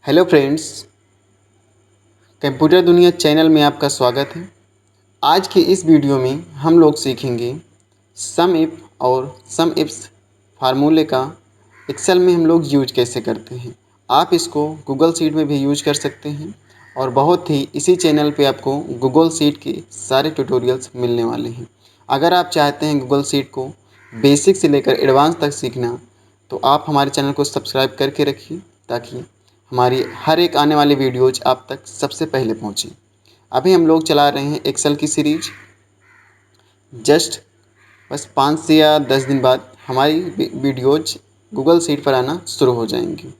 Hello friends, computer दुनिया channel में आपका स्वागत है। आज की इस वीडियो में हम लोग सीखेंगे सम इफ़ और सम इफ्स फार्मूले का एक्सेल में हम लोग यूज कैसे करते हैं। आप इसको गूगल शीट में भी यूज कर सकते हैं और बहुत ही इसी चैनल पे आपको गूगल शीट के सारे ट्यूटोरियल्स मिलने वाले हैं। अगर आप चाहते हैं गूगल शीट को बेसिक से लेकर एडवांस तक सीखना, तो आप हमारे चैनल को सब्सक्राइब करके रखिए ताकि हमारी हर एक आने वाली वीडियोज आप तक सबसे पहले पहुँचे। अभी हम लोग चला रहे हैं एक्सेल की सीरीज। जस्ट बस 5 से या 10 दिन बाद हमारी वीडियोज गूगल शीट पर आना शुरू हो जाएंगी।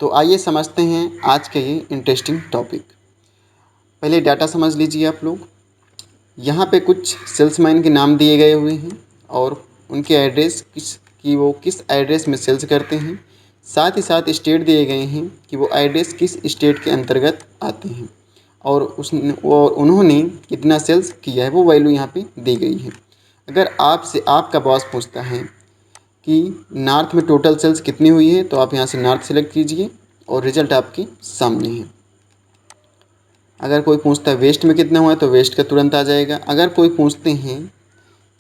तो आइए समझते हैं आज के ये इंटरेस्टिंग टॉपिक। पहले डाटा समझ लीजिए आप लोग। यहाँ पे कुछ सेल्समैन के नाम दिए गए हुए हैं और उनके एड्रेस वो किस एड्रेस में सेल्स करते हैं। साथ ही साथ स्टेट दिए गए हैं कि वो एड्रेस किस स्टेट के अंतर्गत आते हैं और उन्होंने कितना सेल्स किया है, वो वैल्यू यहाँ पे दी गई है। अगर आपसे आपका बॉस पूछता है कि नॉर्थ में टोटल सेल्स कितनी हुई है, तो आप यहाँ से नॉर्थ सेलेक्ट कीजिए और रिज़ल्ट आपके सामने है। अगर कोई पूछता है वेस्ट में कितना हुआ है, तो वेस्ट का तुरंत आ जाएगा। अगर कोई पूछते हैं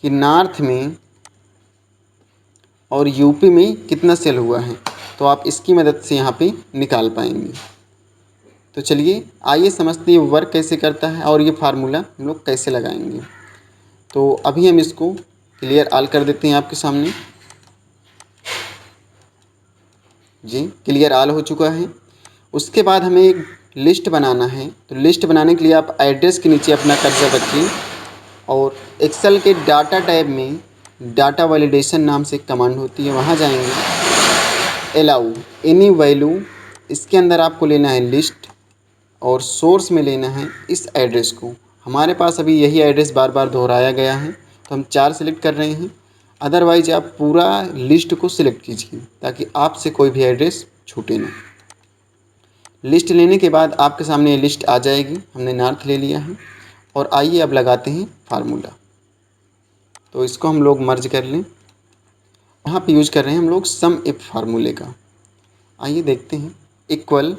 कि नॉर्थ में और यूपी में कितना सेल हुआ है, तो आप इसकी मदद से यहाँ पे निकाल पाएंगे। तो चलिए आइए समझते हैं वर्क कैसे करता है और ये फार्मूला हम लोग कैसे लगाएंगे। तो अभी हम इसको क्लियर ऑल कर देते हैं आपके सामने। जी, क्लियर ऑल हो चुका है। उसके बाद हमें एक लिस्ट बनाना है। तो लिस्ट बनाने के लिए आप एड्रेस के नीचे अपना कर्सर रखिए और एक्सेल के डाटा टैब में डाटा वैलिडेशन नाम से एक कमांड होती है, वहाँ जाएंगे। अलाउ एनी वैल्यू, इसके अंदर आपको लेना है लिस्ट और सोर्स में लेना है इस एड्रेस को। हमारे पास अभी यही एड्रेस बार बार दोहराया गया है, तो हम 4 सिलेक्ट कर रहे हैं। अदरवाइज आप पूरा लिस्ट को सिलेक्ट कीजिए ताकि आपसे कोई भी एड्रेस छूटे ना। लिस्ट लेने के बाद आपके सामने ये लिस्ट आ जाएगी। हमने नॉर्थ ले लिया है और आइए अब लगाते हैं फार्मूला। तो इसको हम लोग मर्ज कर लें। यहाँ पे यूज कर रहे हैं हम लोग सम इफ फार्मूले का। आइए देखते हैं। इक्वल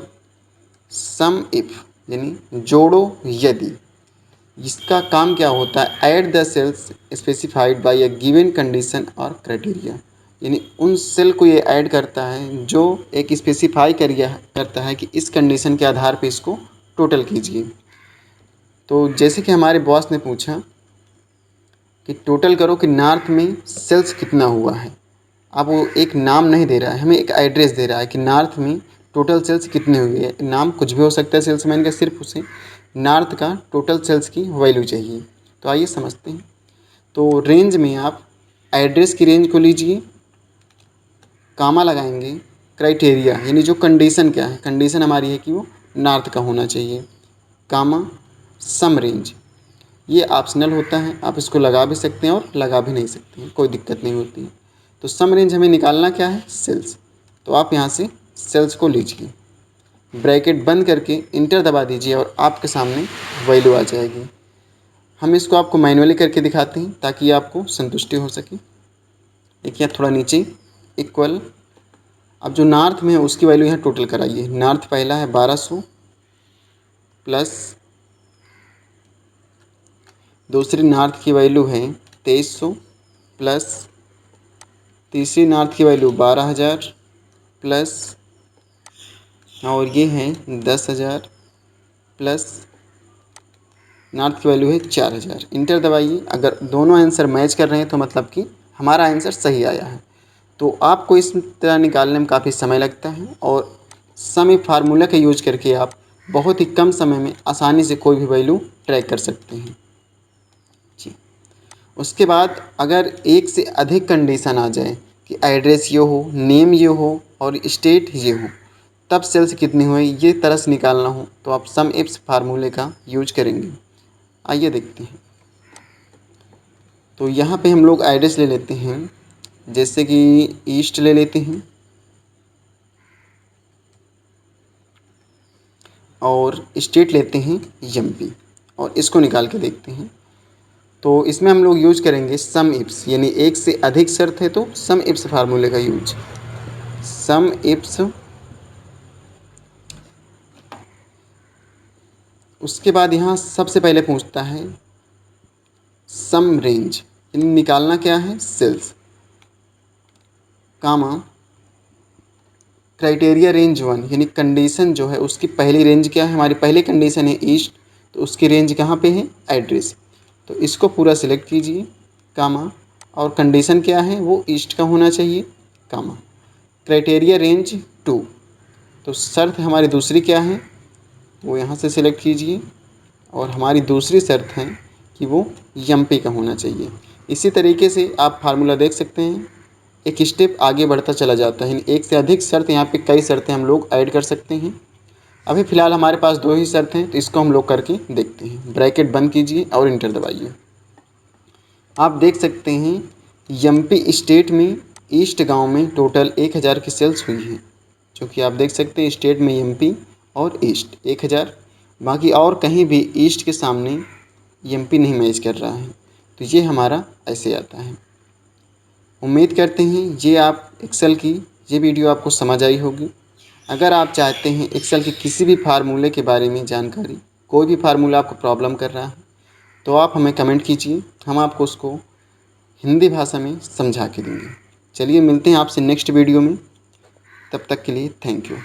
सम इफ यानी जोड़ो यदि। इसका काम क्या होता है, add the cells specified by a given condition और क्राइटेरिया। यानी उन सेल को ये ऐड करता है जो एक स्पेसिफाई करता है कि इस कंडीशन के आधार पे इसको टोटल कीजिए। तो जैसे कि हमारे बॉस ने पूछा कि टोटल करो कि नॉर्थ में सेल्स कितना हुआ है। अब वो एक नाम नहीं दे रहा है, हमें एक एड्रेस दे रहा है कि नॉर्थ में टोटल सेल्स कितनी हुई है। नाम कुछ भी हो सकता है सेल्समैन का, सिर्फ उसे नॉर्थ का टोटल सेल्स की वैल्यू चाहिए। तो आइए समझते हैं। तो रेंज में आप एड्रेस की रेंज को लीजिए, कामा लगाएंगे, क्राइटेरिया यानी जो कंडीशन क्या है, कंडीशन हमारी है कि वो नॉर्थ का होना चाहिए, कामा सम रेंज। ये ऑप्शनल होता है, आप इसको लगा भी सकते हैं और लगा भी नहीं सकते हैं, कोई दिक्कत नहीं होती है। तो सम रेंज हमें निकालना क्या है, सेल्स। तो आप यहाँ से सेल्स को लीजिए, ब्रैकेट बंद करके इंटर दबा दीजिए और आपके सामने वैल्यू आ जाएगी। हम इसको आपको मैनुअली करके दिखाते हैं ताकि आपको संतुष्टि हो सके। देखिए थोड़ा नीचे इक्वल, अब जो नॉर्थ में है उसकी वैल्यू यहाँ टोटल कराइए। नॉर्थ पहला है 1200 प्लस दूसरी नॉर्थ की वैल्यू है 2300 प्लस तीसरी नॉर्थ की वैल्यू 12,000 प्लस और ये है 10,000 प्लस नॉर्थ की वैल्यू है 4,000। इंटर दबाइए। अगर दोनों आंसर मैच कर रहे हैं तो मतलब कि हमारा आंसर सही आया है। तो आपको इस तरह निकालने में काफ़ी समय लगता है और समय फार्मूला का यूज करके आप बहुत ही कम समय में आसानी से कोई भी वैल्यू ट्रैक कर सकते हैं जी। उसके बाद अगर एक से अधिक कंडीशन आ जाए कि एड्रेस ये हो, नेम ये हो और स्टेट ये हो, तब सेल्स कितनी हुई ये तरह से निकालना हो, तो आप सम इफ्स फार्मूले का यूज करेंगे। आइए देखते हैं। तो यहाँ पे हम लोग एड्रेस ले लेते हैं, जैसे कि ईस्ट ले लेते हैं और स्टेट लेते हैं एमपी और इसको निकाल के देखते हैं। तो इसमें हम लोग यूज करेंगे सम इफ्स, यानी एक से अधिक शर्त है तो सम इफ्स फार्मूले का यूज। सम इफ्स उसके बाद यहाँ सबसे पहले पूछता है सम रेंज, यानी निकालना क्या है, सेल्स, कामा क्राइटेरिया रेंज 1, यानी कंडीशन जो है उसकी पहली रेंज क्या है, हमारी पहली कंडीशन है ईस्ट, तो उसकी रेंज कहाँ पे है, एड्रेस, तो इसको पूरा सिलेक्ट कीजिए, कामा, और कंडीशन क्या है, वो ईस्ट का होना चाहिए, कामा, क्राइटेरिया रेंज 2, तो शर्त हमारी दूसरी क्या है, वो यहाँ से सिलेक्ट कीजिए, और हमारी दूसरी शर्त है कि वो एमपी का होना चाहिए। इसी तरीके से आप फार्मूला देख सकते हैं, एक स्टेप आगे बढ़ता चला जाता है, एक से अधिक शर्त, यहाँ पे कई शर्तें हम लोग ऐड कर सकते हैं। अभी फ़िलहाल हमारे पास 2 ही शर्त हैं, तो इसको हम लोग करके देखते हैं। ब्रैकेट बंद कीजिए और इंटर दबाइए। आप देख सकते हैं एमपी स्टेट में ईस्ट गांव में टोटल 1000 की सेल्स हुई हैं, जो कि आप देख सकते हैं स्टेट में एमपी और ईस्ट 1000, बाकी और कहीं भी ईस्ट के सामने एमपी नहीं मैच कर रहा है, तो ये हमारा ऐसे आता है। उम्मीद करते हैं ये आप एक्सेल की ये वीडियो आपको समझ आई होगी। अगर आप चाहते हैं एक्सेल के किसी भी फार्मूले के बारे में जानकारी, कोई भी फार्मूला आपको प्रॉब्लम कर रहा है, तो आप हमें कमेंट कीजिए, हम आपको उसको हिंदी भाषा में समझा के देंगे। चलिए मिलते हैं आपसे नेक्स्ट वीडियो में, तब तक के लिए थैंक यू।